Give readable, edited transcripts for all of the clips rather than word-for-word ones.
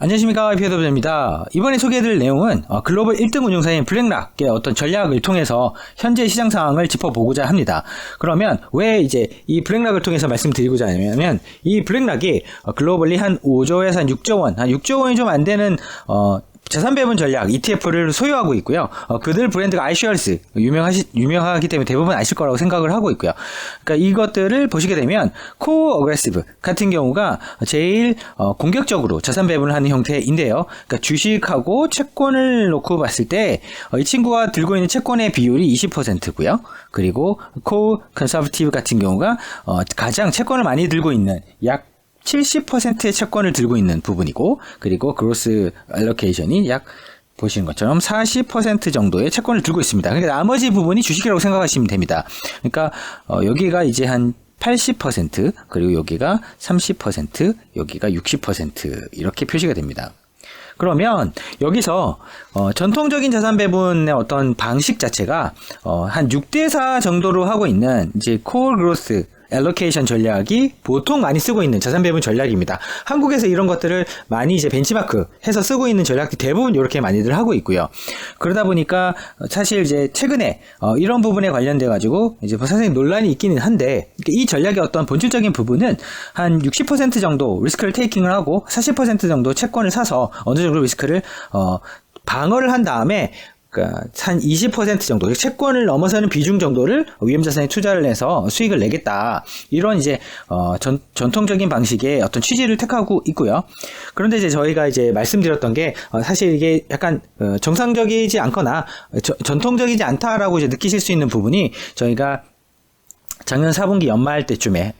안녕하십니까, 피어더블입니다. 이번에 소개해드릴 내용은 글로벌 1등 운용사인 블랙락의 어떤 전략을 통해서 현재 시장 상황을 짚어보고자 합니다. 그러면 왜 이제 이 블랙락을 통해서 말씀드리고자 하냐면, 이 블랙락이 글로벌리 한 5조에서 한 6조 원, 한 6조 원이 좀 안 되는 자산 배분 전략 ETF를 소유하고 있고요. 그들 브랜드가 iShares 유명하기 때문에 대부분 아실 거라고 생각을 하고 있고요. 그러니까 이것들을 보시게 되면 코어 어그레시브 같은 경우가 제일 공격적으로 자산 배분을 하는 형태인데요. 그러니까 주식하고 채권을 놓고 봤을 때 이 친구가 들고 있는 채권의 비율이 20%고요. 그리고 코어 컨서버티브 같은 경우가 가장 채권을 많이 들고 있는 약 70%의 채권을 들고 있는 부분이고, 그리고 그로스 알로케이션이 약 보시는 것처럼 40% 정도의 채권을 들고 있습니다. 그러니까 나머지 부분이 주식이라고 생각하시면 됩니다. 그러니까 여기가 이제 한 80%, 그리고 여기가 30%, 여기가 60% 이렇게 표시가 됩니다. 그러면 여기서 전통적인 자산 배분의 어떤 방식 자체가 한 6대4 정도로 하고 있는 이제 코어 그로스 알로케이션 전략이 보통 많이 쓰고 있는 자산 배분 전략입니다. 한국에서 이런 것들을 많이 이제 벤치마크 해서 쓰고 있는 전략이 대부분 이렇게 많이들 하고 있고요. 그러다 보니까 사실 이제 최근에 이런 부분에 관련돼 가지고 이제 사실 논란이 있기는 한데, 이 전략의 어떤 본질적인 부분은 한 60% 정도 리스크를 테이킹을 하고 40% 정도 채권을 사서 어느 정도 리스크를 방어를 한 다음에 그러니까 한 20% 정도 채권을 넘어서는 비중 정도를 위험자산에 투자를 해서 수익을 내겠다, 이런 이제 전통적인 방식의 어떤 취지를 택하고 있고요. 그런데 이제 저희가 이제 말씀드렸던 게 사실 이게 약간 정상적이지 않거나 전통적이지 않다라고 이제 느끼실 수 있는 부분이, 저희가 작년 4분기 연말 때쯤에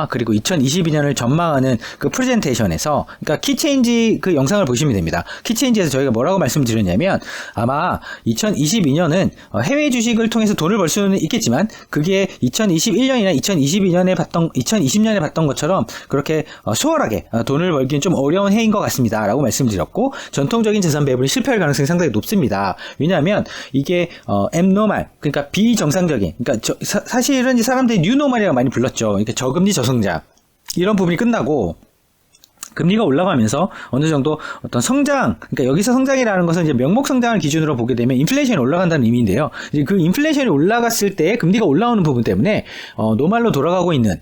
그리고 2022년을 전망하는 그 프레젠테이션에서, 그러니까 키체인지 그 영상을 보시면 됩니다. 키체인지에서 저희가 뭐라고 말씀드렸냐면, 아마 2022년은 해외 주식을 통해서 돈을 벌 수는 있겠지만 그게 2021년이나 2020년에 봤던 것처럼 그렇게 수월하게 돈을 벌기는 좀 어려운 해인 것 같습니다 라고 말씀드렸고, 전통적인 자산 배분이 실패할 가능성이 상당히 높습니다. 왜냐하면 이게 abnormal, 그러니까 비정상적인, 그러니까 사실은 사람들이 뉴노멀이라고 많이 불렀죠. 그러니까 저금리 저성장, 이런 부분이 끝나고 금리가 올라가면서 어느 정도 어떤 성장, 그러니까 여기서 성장이라는 것은 이제 명목 성장을 기준으로 보게 되면 인플레이션이 올라간다는 의미인데요. 이제 그 인플레이션이 올라갔을 때 금리가 올라오는 부분 때문에 노말로 돌아가고 있는,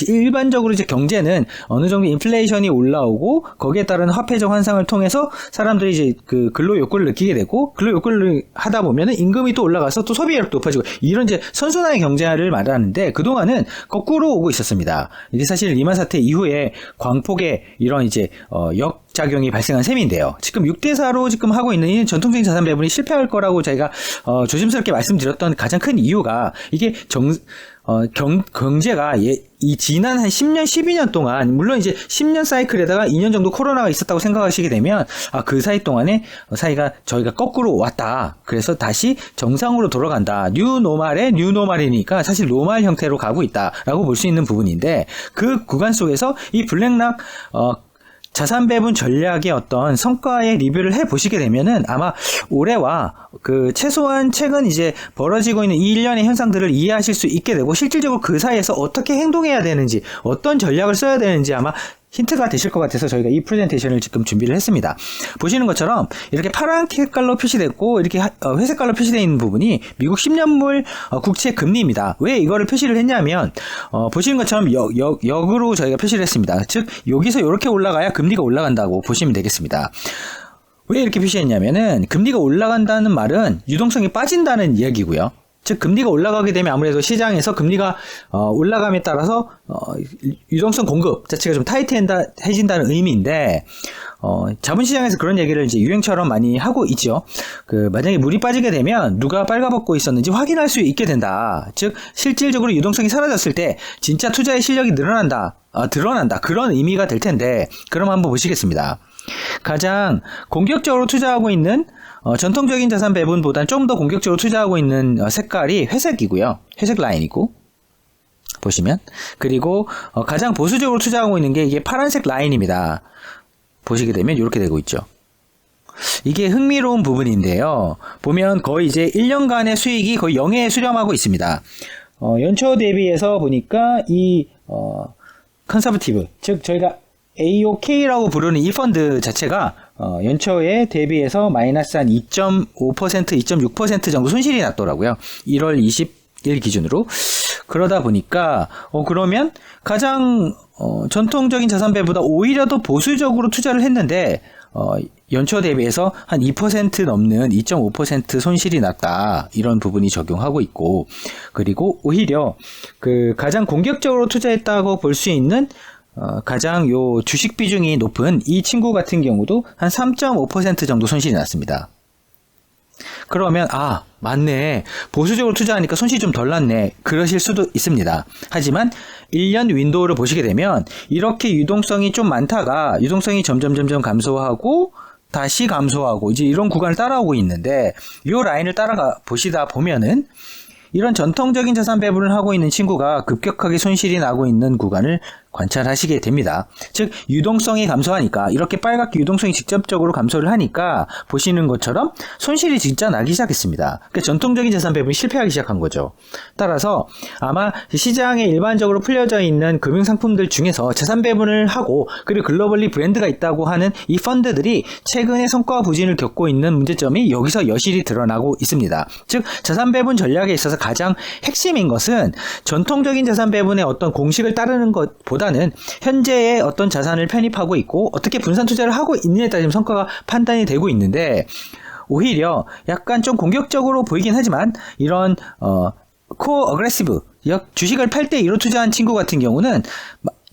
일반적으로 이제 경제는 어느 정도 인플레이션이 올라오고 거기에 따른 화폐적 환상을 통해서 사람들이 이제 그 근로 욕구를 느끼게 되고, 근로 욕구를 하다 보면은 임금이 또 올라가서 또 소비력도 높아지고, 이런 이제 선순환의 경제를 말하는데, 그동안은 거꾸로 오고 있었습니다. 이게 사실 리만 사태 이후에 광폭의 이런 이제 역작용이 발생한 셈인데요. 지금 6대4로 지금 하고 있는 이 전통적인 자산 배분이 실패할 거라고 저희가 조심스럽게 말씀드렸던 가장 큰 이유가, 이게 경제가 이 지난 한 10년, 12년 동안, 물론 이제 10년 사이클에다가 2년 정도 코로나가 있었다고 생각하시게 되면, 그 사이 동안에 저희가 거꾸로 왔다, 그래서 다시 정상으로 돌아간다, 뉴노멀의 뉴노멀이니까 사실 노멀 형태로 가고 있다라고 볼 수 있는 부분인데, 그 구간 속에서 이 블랙락 자산 배분 전략의 어떤 성과의 리뷰를 해 보시게 되면은, 아마 올해와 그 최소한 최근 이제 벌어지고 있는 이 일련의 현상들을 이해하실 수 있게 되고, 실질적으로 그 사이에서 어떻게 행동해야 되는지, 어떤 전략을 써야 되는지 아마 힌트가 되실 것 같아서 저희가 이 프레젠테이션을 지금 준비를 했습니다. 보시는 것처럼 이렇게 파란 색깔로 표시됐고, 이렇게 회색깔로 표시되어 있는 부분이 미국 10년물 국채 금리입니다. 왜 이거를 표시를 했냐면, 보시는 것처럼 역으로 저희가 표시를 했습니다. 즉 여기서 이렇게 올라가야 금리가 올라간다고 보시면 되겠습니다. 왜 이렇게 표시했냐면은, 금리가 올라간다는 말은 유동성이 빠진다는 이야기고요. 즉 금리가 올라가게 되면 아무래도 시장에서 금리가 올라감에 따라서 유동성 공급 자체가 좀 타이트해진다는 의미인데, 자본시장에서 그런 얘기를 이제 유행처럼 많이 하고 있죠. 만약에 물이 빠지게 되면 누가 빨가벗고 있었는지 확인할 수 있게 된다. 즉 실질적으로 유동성이 사라졌을 때 진짜 투자의 실력이 드러난다, 그런 의미가 될 텐데, 그럼 한번 보시겠습니다. 가장 공격적으로 투자하고 있는 전통적인 자산 배분보다는 좀 더 공격적으로 투자하고 있는 색깔이 회색이고요. 회색 라인이고, 보시면, 그리고 가장 보수적으로 투자하고 있는 게 이게 파란색 라인입니다. 보시게 되면 이렇게 되고 있죠. 이게 흥미로운 부분인데요. 보면 거의 이제 1년간의 수익이 거의 0에 수렴하고 있습니다. 연초 대비해서 보니까 이 컨서버티브, 즉 저희가 AOK라고 부르는 이 펀드 자체가 연초에 대비해서 마이너스 한 2.5%, 2.6% 정도 손실이 났더라고요. 1월 20일 기준으로. 그러다 보니까 그러면 가장 전통적인 자산 배보다 오히려 더 보수적으로 투자를 했는데 연초 대비해서 한 2% 넘는 2.5% 손실이 났다. 이런 부분이 적용하고 있고, 그리고 오히려 그 가장 공격적으로 투자했다고 볼 수 있는 가장 요 주식 비중이 높은 이 친구 같은 경우도 한 3.5% 정도 손실이 났습니다. 그러면 맞네, 보수적으로 투자하니까 손실이 좀 덜 났네, 그러실 수도 있습니다. 하지만 1년 윈도우를 보시게 되면 이렇게 유동성이 좀 많다가 유동성이 점점 감소하고 다시 감소하고 이제 이런 구간을 따라오고 있는데, 이 라인을 따라가 보시다 보면은 이런 전통적인 자산 배분을 하고 있는 친구가 급격하게 손실이 나고 있는 구간을 관찰하시게 됩니다. 즉 유동성이 감소하니까, 이렇게 빨갛게 유동성이 직접적으로 감소를 하니까 보시는 것처럼 손실이 진짜 나기 시작했습니다. 그러니까 전통적인 자산 배분이 실패하기 시작한 거죠. 따라서 아마 시장에 일반적으로 풀려져 있는 금융상품들 중에서 자산 배분을 하고 그리고 글로벌리 브랜드가 있다고 하는 이 펀드들이 최근에 성과 부진을 겪고 있는 문제점이 여기서 여실히 드러나고 있습니다. 즉 자산 배분 전략에 있어서 가장 핵심인 것은 전통적인 자산 배분의 어떤 공식을 따르는 것보다는 현재의 어떤 자산을 편입하고 있고 어떻게 분산 투자를 하고 있느냐에 따라 지금 성과가 판단이 되고 있는데, 오히려 약간 좀 공격적으로 보이긴 하지만 이런 코어 어그레시브 주식을 8대2로 투자한 친구 같은 경우는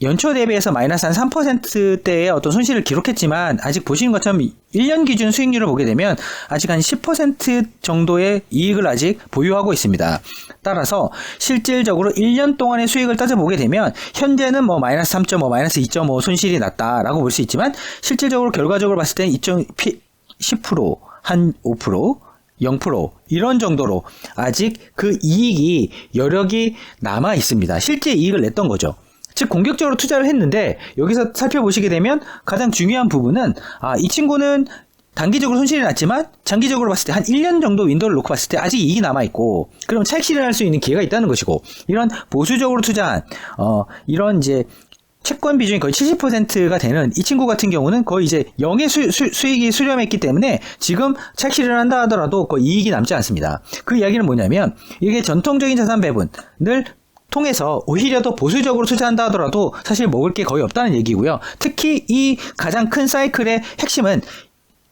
연초 대비해서 마이너스 한 3%대의 어떤 손실을 기록했지만, 아직 보시는 것처럼 1년 기준 수익률을 보게 되면 아직 한 10% 정도의 이익을 아직 보유하고 있습니다. 따라서 실질적으로 1년 동안의 수익을 따져보게 되면 현재는 마이너스 3.5, 마이너스 2.5 손실이 났다라고 볼 수 있지만, 실질적으로 결과적으로 봤을 때는 10%, 한 5%, 0% 이런 정도로 아직 그 이익이 여력이 남아 있습니다. 실제 이익을 냈던 거죠. 즉 공격적으로 투자를 했는데, 여기서 살펴보시게 되면 가장 중요한 부분은 이 친구는 단기적으로 손실이 났지만 장기적으로 봤을 때 한 1년 정도 윈도우를 놓고 봤을 때 아직 이익이 남아있고, 그럼 차익 실현할 수 있는 기회가 있다는 것이고, 이런 보수적으로 투자한 이런 이제 채권 비중이 거의 70%가 되는 이 친구 같은 경우는 거의 이제 0의 수익이 수렴했기 때문에 지금 차익 실현을 한다 하더라도 거의 이익이 남지 않습니다. 그 이야기는 뭐냐면, 이게 전통적인 자산 배분을 통해서 오히려 더 보수적으로 투자한다 하더라도 사실 먹을 게 거의 없다는 얘기고요. 특히 이 가장 큰 사이클의 핵심은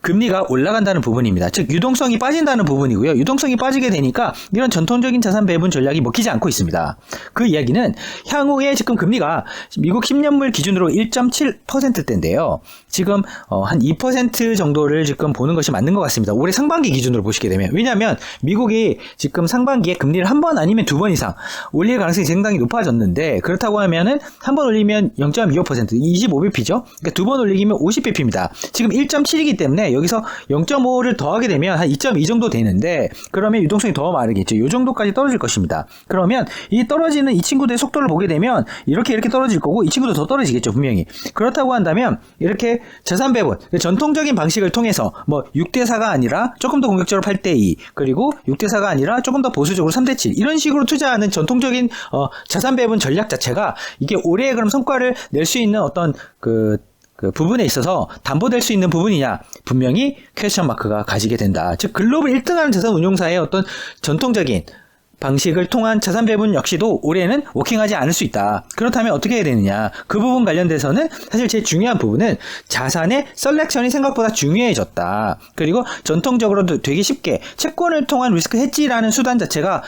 금리가 올라간다는 부분입니다. 즉 유동성이 빠진다는 부분이고요. 유동성이 빠지게 되니까 이런 전통적인 자산 배분 전략이 먹히지 않고 있습니다. 그 이야기는 향후에 지금 금리가 미국 10년물 기준으로 1.7%대인데요. 지금 한 2% 정도를 지금 보는 것이 맞는 것 같습니다. 올해 상반기 기준으로 보시게 되면. 왜냐하면 미국이 지금 상반기에 금리를 한 번 아니면 두 번 이상 올릴 가능성이 상당히 높아졌는데, 그렇다고 하면은 한 번 올리면 0.25%, 25bp죠. 그러니까 두 번 올리면 50bp입니다. 지금 1.7이기 때문에 여기서 0.5를 더하게 되면 한 2.2 정도 되는데, 그러면 유동성이 더 마르겠죠. 이 정도까지 떨어질 것입니다. 그러면 이 떨어지는 이 친구들의 속도를 보게 되면 이렇게 떨어질 거고, 이 친구도 더 떨어지겠죠, 분명히. 그렇다고 한다면 이렇게 자산 배분, 전통적인 방식을 통해서 6대4가 아니라 조금 더 공격적으로 8대2, 그리고 6대4가 아니라 조금 더 보수적으로 3대7, 이런 식으로 투자하는 전통적인 자산 배분 전략 자체가 이게 올해 그럼 성과를 낼 수 있는 어떤 그 부분에 있어서 담보될 수 있는 부분이냐, 분명히 퀘스천 마크가 가지게 된다. 즉 글로벌 1등하는 자산 운용사의 어떤 전통적인 방식을 통한 자산 배분 역시도 올해는 워킹하지 않을 수 있다. 그렇다면 어떻게 해야 되느냐, 그 부분 관련돼서는 사실 제일 중요한 부분은 자산의 셀렉션이 생각보다 중요해졌다. 그리고 전통적으로도 되게 쉽게 채권을 통한 리스크 헤지라는 수단 자체가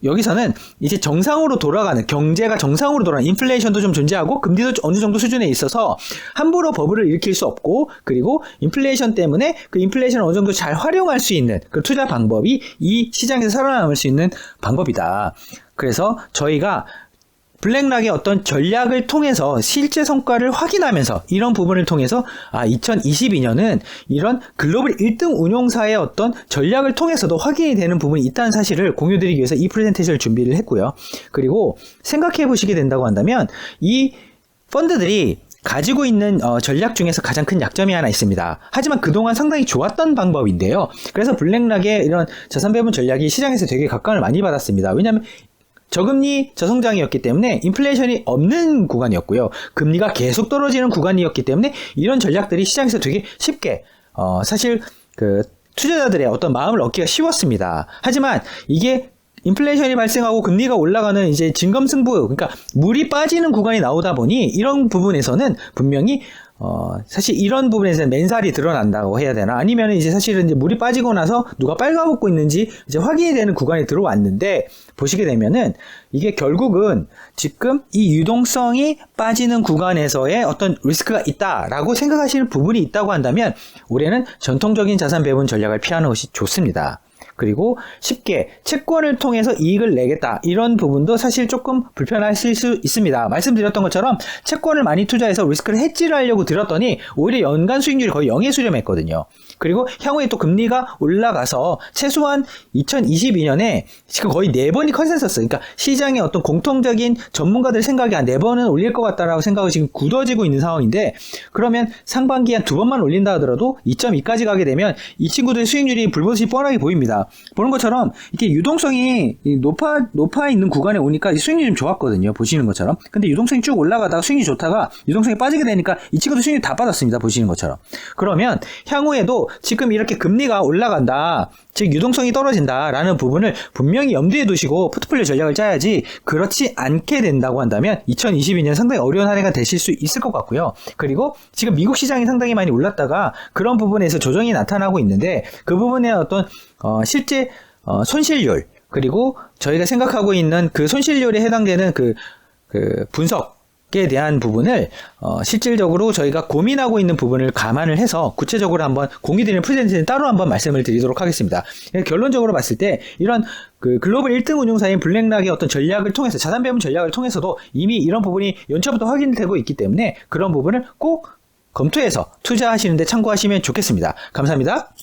여기서는 이제 정상으로 돌아가는, 경제가 정상으로 돌아가는, 인플레이션도 좀 존재하고 금리도 어느 정도 수준에 있어서 함부로 버블을 일으킬 수 없고, 그리고 인플레이션 때문에 그 인플레이션을 어느 정도 잘 활용할 수 있는 그 투자 방법이 이 시장에서 살아남을 수 있는 방법이다. 그래서 저희가 블랙락의 어떤 전략을 통해서 실제 성과를 확인하면서 이런 부분을 통해서 2022년은 이런 글로벌 1등 운용사의 어떤 전략을 통해서도 확인이 되는 부분이 있다는 사실을 공유드리기 위해서 이 프레젠테이션을 준비를 했고요. 그리고 생각해 보시게 된다고 한다면 이 펀드들이 가지고 있는 전략 중에서 가장 큰 약점이 하나 있습니다. 하지만 그동안 상당히 좋았던 방법인데요. 그래서 블랙락의 이런 자산 배분 전략이 시장에서 되게 각광을 많이 받았습니다. 왜냐하면 저금리 저성장이었기 때문에 인플레이션이 없는 구간이었고요. 금리가 계속 떨어지는 구간이었기 때문에 이런 전략들이 시장에서 되게 쉽게 사실 그 투자자들의 어떤 마음을 얻기가 쉬웠습니다. 하지만 이게 인플레이션이 발생하고 금리가 올라가는 이제 진검승부, 그러니까 물이 빠지는 구간이 나오다 보니 이런 부분에서는 분명히 사실 이런 부분에서는 맨살이 드러난다고 해야 되나? 아니면 이제 사실은 이제 물이 빠지고 나서 누가 빨가벗고 있는지 이제 확인이 되는 구간이 들어왔는데, 보시게 되면은 이게 결국은 지금 이 유동성이 빠지는 구간에서의 어떤 리스크가 있다라고 생각하시는 부분이 있다고 한다면 올해는 전통적인 자산 배분 전략을 피하는 것이 좋습니다. 그리고 쉽게 채권을 통해서 이익을 내겠다, 이런 부분도 사실 조금 불편하실 수 있습니다. 말씀드렸던 것처럼 채권을 많이 투자해서 리스크를 해지를 하려고 들었더니 오히려 연간 수익률이 거의 0에 수렴했거든요. 그리고 향후에 또 금리가 올라가서 최소한 2022년에 지금 거의 4번이 컨센서스, 그러니까 시장의 어떤 공통적인 전문가들 생각이 한 4번은 올릴 것 같다라고 생각이 지금 굳어지고 있는 상황인데, 그러면 상반기에 한 2번만 올린다 하더라도 2.2까지 가게 되면 이 친구들의 수익률이 불보듯이 뻔하게 보입니다. 보는 것처럼 이렇게 유동성이 높아 있는 구간에 오니까 수익률이 좀 좋았거든요. 보시는 것처럼. 근데 유동성이 쭉 올라가다가 수익률이 좋다가 유동성이 빠지게 되니까 이 친구도 수익률이 다 빠졌습니다. 보시는 것처럼. 그러면 향후에도 지금 이렇게 금리가 올라간다, 즉 유동성이 떨어진다라는 부분을 분명히 염두에 두시고 포트폴리오 전략을 짜야지, 그렇지 않게 된다고 한다면 2022년 상당히 어려운 한 해가 되실 수 있을 것 같고요. 그리고 지금 미국 시장이 상당히 많이 올랐다가 그런 부분에서 조정이 나타나고 있는데, 그 부분에 어떤 실제 손실률, 그리고 저희가 생각하고 있는 그 손실률에 해당되는 그 분석에 대한 부분을 실질적으로 저희가 고민하고 있는 부분을 감안을 해서 구체적으로 한번 공유드리는 프레젠테이션 따로 한번 말씀을 드리도록 하겠습니다. 결론적으로 봤을 때 이런 그 글로벌 1등 운용사인 블랙락의 어떤 전략을 통해서, 자산 배분 전략을 통해서도 이미 이런 부분이 연초부터 확인되고 있기 때문에 그런 부분을 꼭 검토해서 투자하시는 데 참고하시면 좋겠습니다. 감사합니다.